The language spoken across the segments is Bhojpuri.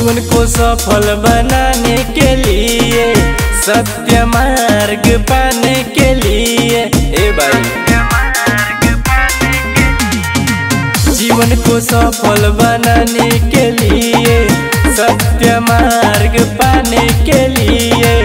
जीवन को सफल बनाने के लिए, सत्य मार्ग पाने के लिए, ए भाई जीवन को सफल बनाने के लिए, सत्य मार्ग पाने के लिए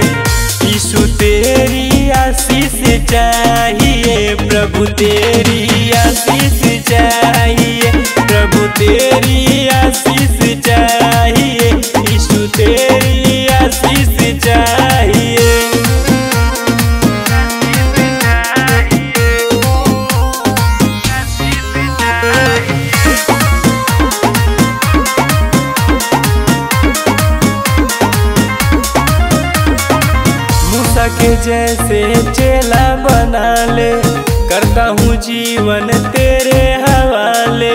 यीशु तेरी आशीष चाहिए, प्रभु तेरी आशीष चाहिए, प्रभु तेरी आशीष चाहिए, यीशु तेरी आशीष चाहिए। मूसा के जैसे चेला बना ले, करता हूँ जीवन तेरे हवाले।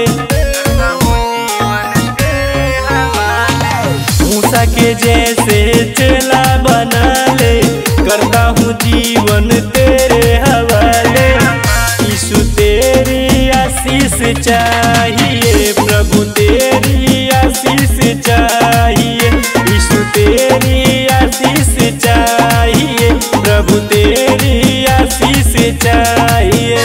मूसा के जैसे चेला बना ले, करता हूँ जीवन तेरे हवाले। यीशु तेरी आशीष चाहिए, प्रभु तेरी आशीष चाहिए, यीशु तेरी आशीष चाहिए, प्रभु तेरी आशीष चाहिए।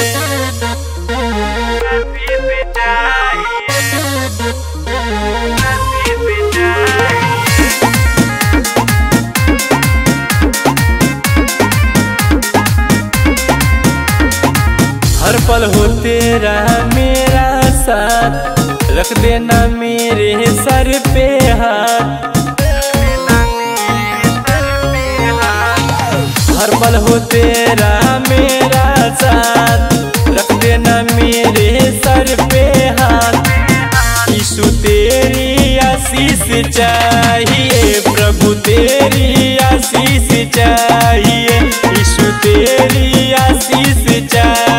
हर पल हो तेरा मेरा साथ, रख देना मेरे सर पे हाथ। हर पल हो तेरा मेरा साथ, रख देना मेरे सर पे हाथ। यीशु तेरी आशीष चाहिए, प्रभु तेरी आशीष चाहिए, यीशु तेरी आशीष चाहिए।